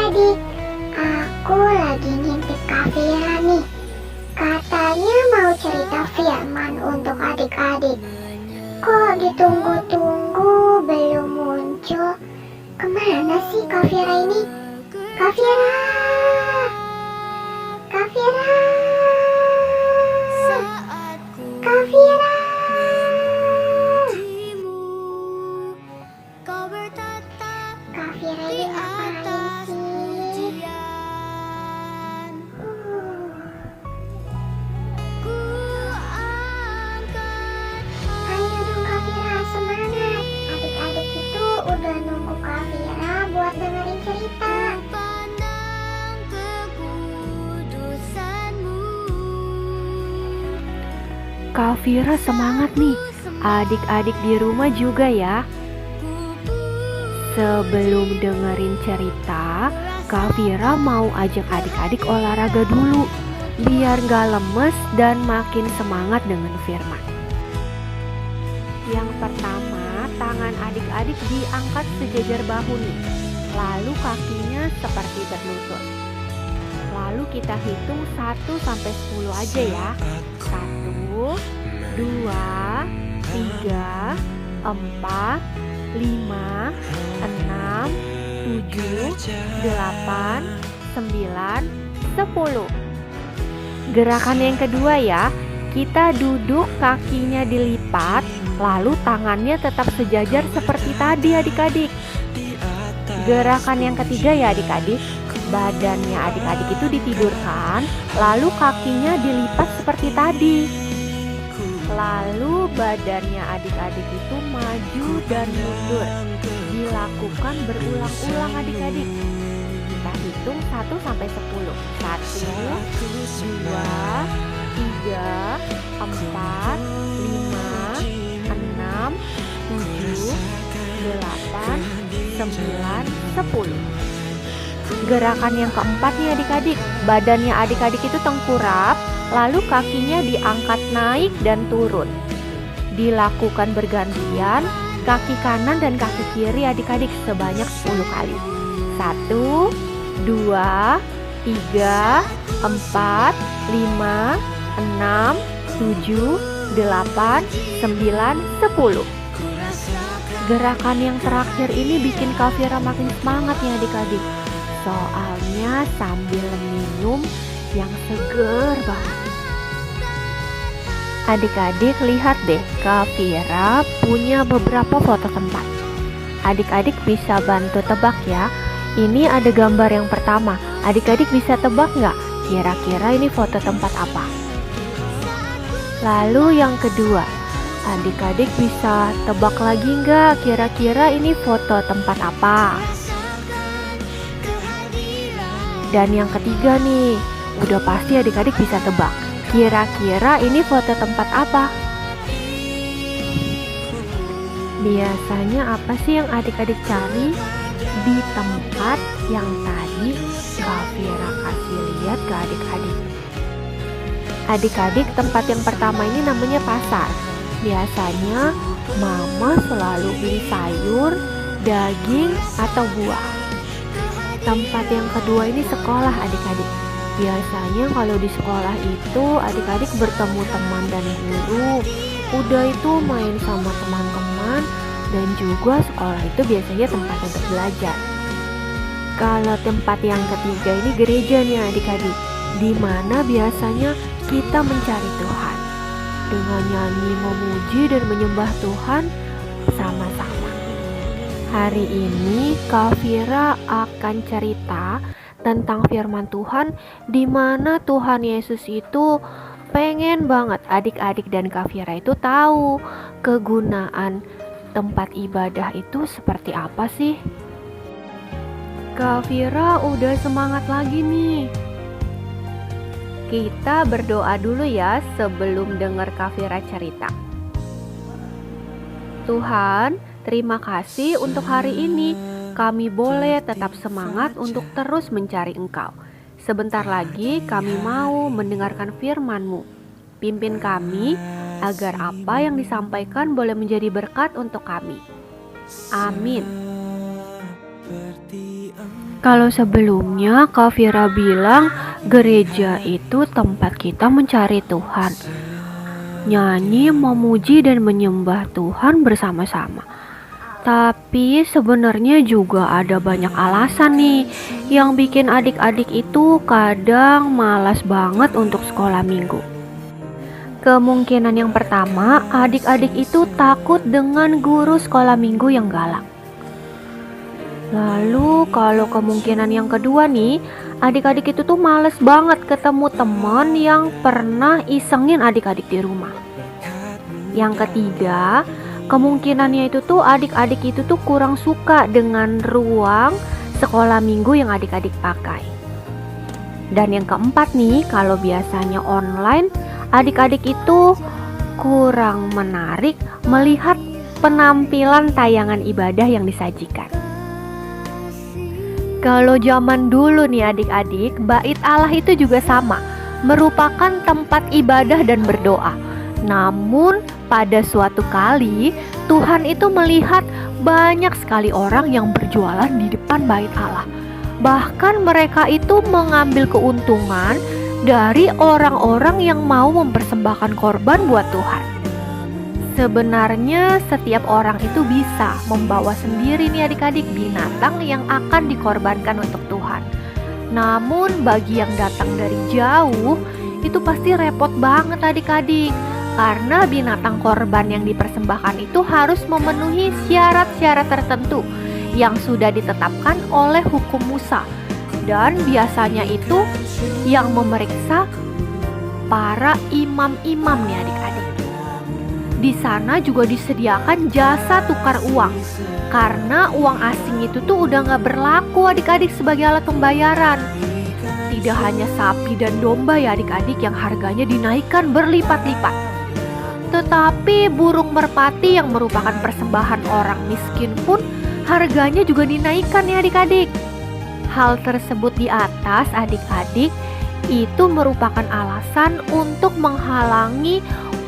adik-adik, aku lagi ngintip Kafira nih. Katanya mau cerita firman untuk adik-adik. Kok ditunggu-tunggu belum muncul? Kemana sih Kafira ini? Kafira! Kafira! Kafira! Kafira ini ngapain sih? Ayo dong Kafira, semangat. Adik-adik itu udah nunggu Kafira buat dengerin cerita. Kafira semangat nih, adik-adik di rumah juga ya. Sebelum dengerin cerita, Kafira mau ajak adik-adik olahraga dulu, biar gak lemes dan makin semangat dengan firman. Yang pertama, tangan adik-adik diangkat sejajar bahu nih, lalu kakinya seperti berlutut. Lalu kita hitung 1 sampai 10 aja ya. 1, 2, 3, 4, 5, 6, 7, 8, 9, 10. Gerakan yang kedua ya, kita duduk kakinya dilipat, lalu tangannya tetap sejajar seperti tadi adik-adik. Gerakan yang ketiga ya adik-adik, badannya adik-adik itu ditidurkan, lalu kakinya dilipat seperti tadi. Lalu badannya adik-adik itu maju dan mundur. Dilakukan berulang-ulang adik-adik. Kita hitung 1 sampai 10. 1, 2, 3, 4, 5, 6, 7, 8, 9, 10. Gerakan yang keempat nih adik-adik, badannya adik-adik itu tengkurap, lalu kakinya diangkat naik dan turun. Dilakukan bergantian, kaki kanan dan kaki kiri adik-adik sebanyak 10 kali. 1, 2, 3, 4, 5, 6, 7, 8, 9, 10. Gerakan yang terakhir ini bikin Kafira makin semangat ya adik-adik. Soalnya sambil minum yang seger banget. Adik-adik lihat deh, Kafira punya beberapa foto tempat. Adik-adik bisa bantu tebak ya. Ini ada gambar yang pertama. Adik-adik bisa tebak nggak? Kira-kira ini foto tempat apa? Lalu yang kedua, adik-adik bisa tebak lagi nggak? Kira-kira ini foto tempat apa? Dan yang ketiga nih, udah pasti adik-adik bisa tebak. Kira-kira ini foto tempat apa? Biasanya apa sih yang adik-adik cari di tempat yang tadi Kafira kasih lihat ke adik-adik? Adik-adik, tempat yang pertama ini namanya pasar. Biasanya mama selalu beli sayur, daging, atau buah. Tempat yang kedua ini sekolah adik-adik. Biasanya kalau di sekolah itu adik-adik bertemu teman dan guru. Udah itu main sama teman-teman, dan juga sekolah itu biasanya tempat untuk belajar. Kalau tempat yang ketiga ini gereja nih adik-adik, di mana biasanya kita mencari Tuhan dengan nyanyi memuji dan menyembah Tuhan sama-sama. Hari ini Kafira akan cerita tentang firman Tuhan, di mana Tuhan Yesus itu pengen banget adik-adik dan Kafira itu tahu kegunaan tempat ibadah itu seperti apa sih. Kafira udah semangat lagi nih. Kita berdoa dulu ya sebelum dengar Kafira cerita. Tuhan, terima kasih untuk hari ini. Kami boleh tetap semangat untuk terus mencari Engkau. Sebentar lagi kami mau mendengarkan firman-Mu. Pimpin kami agar apa yang disampaikan boleh menjadi berkat untuk kami. Amin. Kalau sebelumnya Kak Vira bilang gereja itu tempat kita mencari Tuhan, nyanyi, memuji dan menyembah Tuhan bersama-sama. Tapi sebenarnya juga ada banyak alasan nih yang bikin adik-adik itu kadang malas banget untuk sekolah minggu. Kemungkinan yang pertama, adik-adik itu takut dengan guru sekolah minggu yang galak. Lalu kalau kemungkinan yang kedua nih, adik-adik itu tuh males banget ketemu teman yang pernah isengin adik-adik di rumah. Yang ketiga, kemungkinannya itu tuh adik-adik itu tuh kurang suka dengan ruang sekolah minggu yang adik-adik pakai. Dan yang keempat nih, kalau biasanya online, adik-adik itu kurang menarik melihat penampilan tayangan ibadah yang disajikan. Kalau zaman dulu nih adik-adik, bait Allah itu juga sama, merupakan tempat ibadah dan berdoa. Namun pada suatu kali Tuhan itu melihat banyak sekali orang yang berjualan di depan bait Allah. Bahkan mereka itu mengambil keuntungan dari orang-orang yang mau mempersembahkan korban buat Tuhan. Sebenarnya setiap orang itu bisa membawa sendiri nih adik-adik binatang yang akan dikorbankan untuk Tuhan. Namun bagi yang datang dari jauh, itu pasti repot banget adik-adik. Karena binatang korban yang dipersembahkan itu harus memenuhi syarat-syarat tertentu yang sudah ditetapkan oleh hukum Musa. Dan biasanya itu yang memeriksa para imam-imam nih adik-adik. Di sana juga disediakan jasa tukar uang, karena uang asing itu tuh udah gak berlaku adik-adik sebagai alat pembayaran. Tidak hanya sapi dan domba ya adik-adik yang harganya dinaikkan berlipat-lipat, tetapi burung merpati yang merupakan persembahan orang miskin pun harganya juga dinaikkan ya adik-adik. Hal tersebut di atas adik-adik itu merupakan alasan untuk menghalangi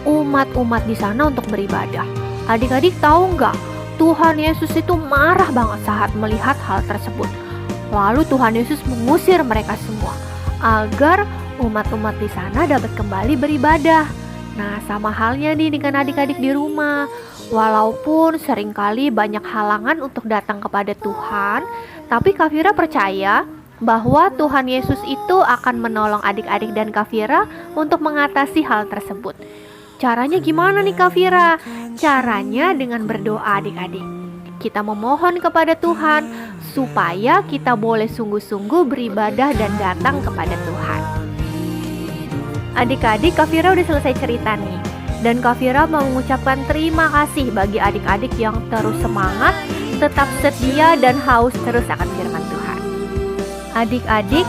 umat-umat di sana untuk beribadah. Adik-adik tahu nggak? Tuhan Yesus itu marah banget saat melihat hal tersebut. Lalu Tuhan Yesus mengusir mereka semua agar umat-umat di sana dapat kembali beribadah. Nah, sama halnya nih dengan adik-adik di rumah. Walaupun seringkali banyak halangan untuk datang kepada Tuhan, tapi Kak Vira percaya bahwa Tuhan Yesus itu akan menolong adik-adik dan Kak Vira untuk mengatasi hal tersebut. Caranya gimana nih Kak Vira? Caranya dengan berdoa adik-adik. Kita memohon kepada Tuhan supaya kita boleh sungguh-sungguh beribadah dan datang kepada Tuhan. Adik-adik, Kak Vira udah selesai cerita nih. Dan Kak Vira mau mengucapkan terima kasih bagi adik-adik yang terus semangat, tetap setia dan haus terus akan firman Tuhan. Adik-adik,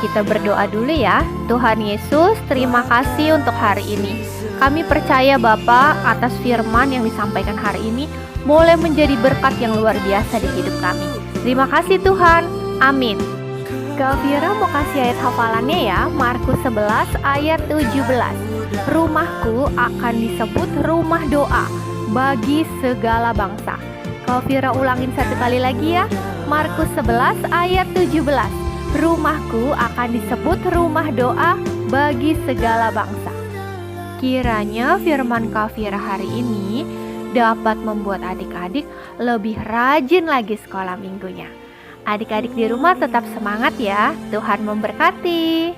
kita berdoa dulu ya. Tuhan Yesus, terima kasih untuk hari ini. Kami percaya Bapa atas firman yang disampaikan hari ini boleh menjadi berkat yang luar biasa di hidup kami. Terima kasih Tuhan. Amin. Kak Vira mau kasih ayat hafalannya ya. Markus 11 ayat 17. Rumahku akan disebut rumah doa bagi segala bangsa. Kak Vira ulangin satu kali lagi ya. Markus 11 ayat 17. Rumahku akan disebut rumah doa bagi segala bangsa. Kiranya firman Kak Vira hari ini dapat membuat adik-adik lebih rajin lagi sekolah minggunya. Adik-adik di rumah tetap semangat ya. Tuhan memberkati.